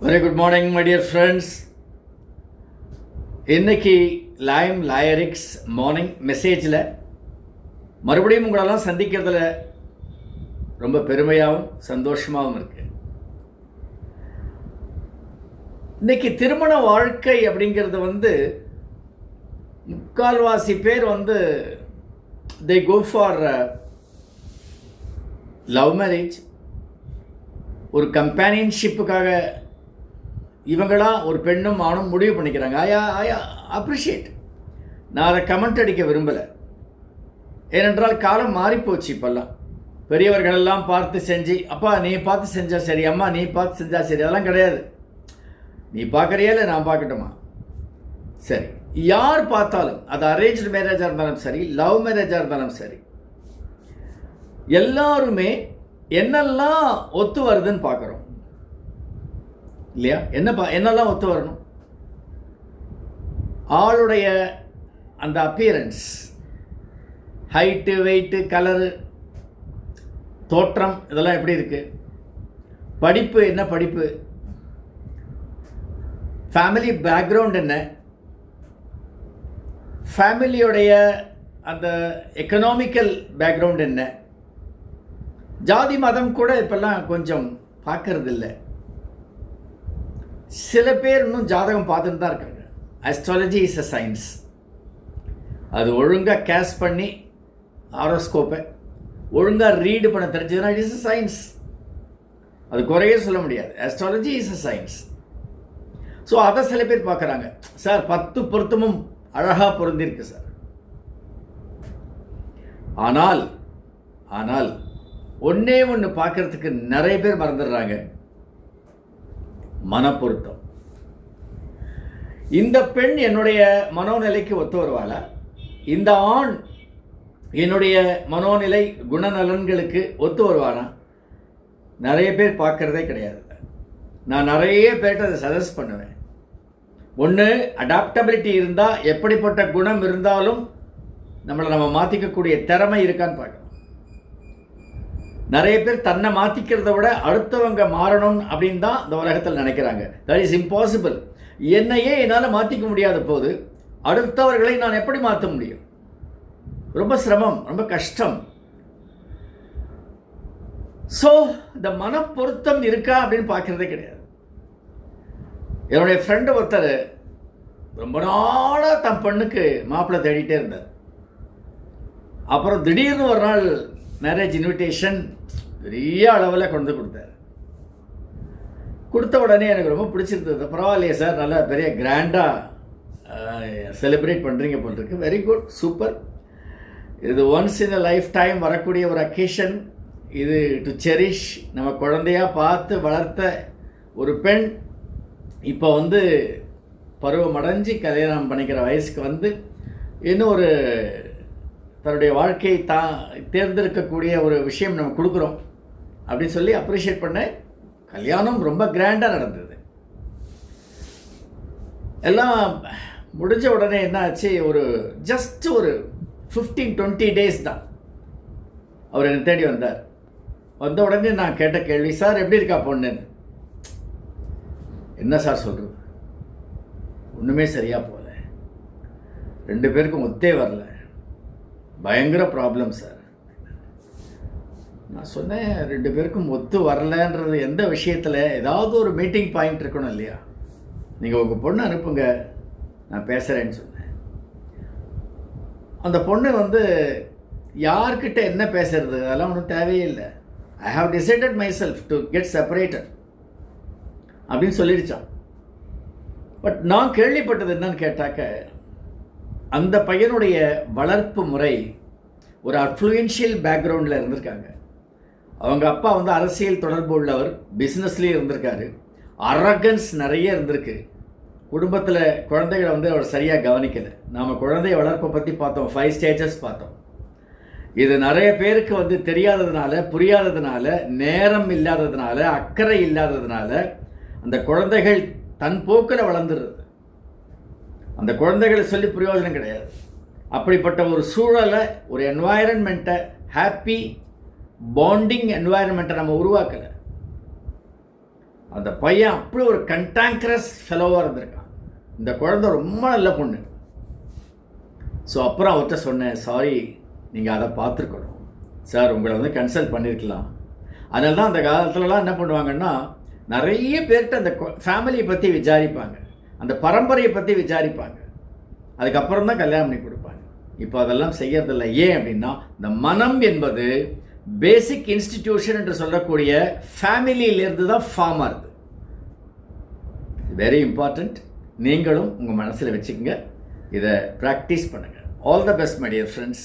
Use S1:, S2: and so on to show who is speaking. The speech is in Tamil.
S1: Very good morning my dear friends. இன்னைக்கு லைம் லாயரிக்ஸ் மார்னிங் மெசேஜில் மறுபடியும் உங்களெல்லாம் சந்திக்கிறதுல ரொம்ப பெருமையாகவும் சந்தோஷமாகவும் இருக்கு. இன்னைக்கு திருமண வாழ்க்கை அப்படிங்கிறது முக்கால்வாசி பேர் they go for love marriage, ஒரு கம்பேனியன்ஷிப்புக்காக இவங்களா ஒரு பெண்ணும் ஆணும் முடிவு பண்ணிக்கிறாங்க. I appreciate. நான் அதை கமெண்ட் அடிக்க விரும்பலை. ஏனென்றால் காலம் மாறிப்போச்சு. இப்போல்லாம் பெரியவர்களெல்லாம் பார்த்து செஞ்சு, அப்பா நீ பார்த்து செஞ்சா சரி, அம்மா நீ பார்த்து செஞ்சா சரி, அதெல்லாம் கிடையாது. நீ பார்க்குறியா இல்லை நான் பார்க்கட்டுமா? சரி, யார் பார்த்தாலும் அது அரேஞ்ச்டு மேரேஜாக இருந்தாலும் சரி, லவ் மேரேஜாக இருந்தாலும் சரி, எல்லாருமே என்னெல்லாம் ஒத்து வருதுன்னு பார்க்குறோம் இல்லையா? என்னெல்லாம் ஒத்து வரணும்? ஆளுடைய அந்த அப்பியரன்ஸ், ஹைட்டு, வெயிட்டு, கலரு, தோற்றம், இதெல்லாம் எப்படி இருக்கு? படிப்பு என்ன படிப்பு? ஃபேமிலி பேக்ரவுண்ட் என்ன? ஃபேமிலியோடைய அந்த எக்கனாமிக்கல் பேக்ரவுண்ட் என்ன? ஜாதி மதம் கூட இப்பெல்லாம் கொஞ்சம் பார்க்கறது இல்லை. சில பேர் இன்னும் ஜாதகம் பார்த்துட்டு தான் இருக்காங்க. Astrology is a science. அது ஒழுங்காக கேஸ் பண்ணி ஆரோஸ்கோப்பை ஒழுங்காக ரீடு பண்ண தெரிஞ்சதுன்னா இட் இஸ் அ சயின்ஸ். அது குறையே சொல்ல முடியாது. Astrology is a science. So அதை சில பேர் பார்க்குறாங்க. சார் 10 பொருத்தமும் அழகாக பொருந்திருக்கு சார். ஆனால் ஒன்னே ஒன்று பார்க்கறதுக்கு நிறைய பேர் மறந்துடுறாங்க, மனப்பொருத்தம். இந்த பெண் என்னுடைய மனோநிலைக்கு ஒத்து வருவாளா? இந்த ஆண் என்னுடைய மனோநிலை குணநலன்களுக்கு ஒத்து வருவானா? நிறைய பேர் பார்க்கறதே கிடையாது. நான் நிறைய பேர்கிட்ட அதை சஜஸ்ட் பண்ணுவேன். ஒன்று, அடாப்டபிலிட்டி இருந்தால், எப்படிப்பட்ட குணம் இருந்தாலும் நம்ம மாற்றிக்கக்கூடிய திறமை இருக்கான்னு பார்க்கணும். நிறைய பேர் தன்னை மாற்றிக்கிறத விட அடுத்தவங்க மாறணும் அப்படின்னு தான் இந்த உலகத்தில் நினைக்கிறாங்க. That is impossible. என்னையே என்னால் மாற்றிக்க முடியாத போது அடுத்தவர்களை நான் எப்படி மாற்ற முடியும்? ரொம்ப சிரமம், ரொம்ப கஷ்டம். ஸோ இந்த மனப்பொருத்தம் இருக்கா அப்படின்னு பார்க்கறதே கிடையாது. என்னுடைய ஃப்ரெண்டு ஒருத்தர் ரொம்ப நாளாக தன் பெண்ணுக்கு மாப்பிள்ளை தேடிட்டே இருந்தார். அப்புறம் திடீர்னு ஒரு நாள் மேரேஜ் இன்விடேஷன் பெரிய அளவில் கொண்டு கொடுத்தார். கொடுத்த உடனே எனக்கு ரொம்ப பிடிச்சிருந்தது. பரவாயில்லையே சார், நல்லா பெரிய கிராண்டாக செலிப்ரேட் பண்ணுறீங்க போல் இருக்கு. Very good, super. இது once in a lifetime வரக்கூடிய ஒரு அக்கேஷன். இது டு செரிஷ். நம்ம குழந்தையாக பார்த்து வளர்த்த ஒரு பெண் இப்போ பருவம் அடைஞ்சு கல்யாணம் பண்ணிக்கிற வயசுக்கு இன்னும் ஒரு தன்னுடைய வாழ்க்கையை தேர்ந்தெடுக்கக்கூடிய ஒரு விஷயம் நம்ம கொடுக்குறோம் அப்படின்னு சொல்லி அப்ரிஷியேட் பண்ண. கல்யாணம் ரொம்ப கிராண்டாக நடந்தது. எல்லாம் முடிஞ்ச உடனே என்ன ஆச்சு, ஜஸ்ட் ஒரு 15-20 டேஸ் தான் அவர் என்னை தேடி வந்தார். வந்த உடனே நான் கேட்ட கேள்வி, சார் எப்படி இருக்கா பொண்ணுன்னு. என்ன சார் சொல்கிறது, ஒன்றுமே சரியாக போகல, 2 பேருக்கும் ஒத்தே வரல, பயங்கர ப்ராப்ளம் சார். நான் சொன்னேன், 2 பேருக்கும் ஒத்து வரலன்றது எந்த விஷயத்தில்? ஏதாவது ஒரு மீட்டிங் பாயிண்ட் இருக்கணும் இல்லையா? நீங்கள் உங்கள் பொண்ணை அனுப்புங்க, நான் பேசுகிறேன்னு சொன்னேன். அந்த பொண்ணு யார்கிட்ட என்ன பேசுறது அதெல்லாம் ஒன்றும் தேவையே இல்லை. I have decided my self to get separated அப்படின்னு சொல்லிடுச்சான். பட் நான் கேள்விப்பட்டது என்னன்னு கேட்டாக்க, அந்த பையனுடைய வளர்ப்பு முறை ஒரு அஃப்ளூயன்ஷியல் பேக்ரவுண்டில் இருந்திருக்காங்க. அவங்க அப்பா அரசியல் தொடர்பு உள்ளவர், பிஸ்னஸ்லேயே இருந்திருக்காரு. அரகன்ஸ் நிறைய இருந்திருக்கு. குடும்பத்தில் குழந்தைகளை அவர் சரியாக கவனிக்கலை. நாம் குழந்தைய வளர்ப்பை பற்றி பார்த்தோம், 5 ஸ்டேஜஸ் பார்த்தோம். இது நிறைய பேருக்கு தெரியாததுனால, புரியாததுனால, நேரம் இல்லாததுனால, அக்கறை இல்லாததுனால அந்த குழந்தைகள் தன் போக்கில் வளர்ந்துடுறது. அந்த குழந்தைகளை சொல்லி பிரயோஜனம் கிடையாது. அப்படிப்பட்ட ஒரு சூழலை, ஒரு என்வாயரன்மெண்ட்டை, ஹாப்பி பாண்டிங் என்வாயர்மெண்ட்டை நம்ம உருவாக்கலை. அந்த பையன் அப்படி ஒரு கண்டாங்க்ரஸ் ஃபெலோவாக இருந்திருக்கான். இந்த குழந்தை ரொம்ப நல்ல பொண்ணு. ஸோ அப்புறம் அவர்கிட்ட சொன்னேன், சாரி நீங்கள் அதை பார்த்துருக்கணும் சார், உங்களை வந்து கன்சல்ட் பண்ணியிருக்கலாம். அதனால தான் அந்த காலத்துலலாம் என்ன பண்ணுவாங்கன்னா, நிறைய பேர்கிட்ட அந்த ஃபேமிலியை பற்றி விசாரிப்பாங்க, அந்த பரம்பரையை பற்றி விசாரிப்பாங்க, அதுக்கப்புறம் தான் கல்யாணம் பண்ணி கொடுப்பாங்க. இப்போ அதெல்லாம் செய்யறதில்லை. ஏன் அப்படின்னா, இந்த மனம் என்பது பேசிக் இன்ஸ்டிடியூஷன் என்று சொல்லக்கூடிய ஃபேமிலியிலேருந்து தான் ஃபார்ம் ஆகுது. Very important. நீங்களும் உங்கள் மனசில் வச்சுக்கோங்க, இதை ப்ராக்டிஸ் பண்ணுங்கள். All the best my dear friends.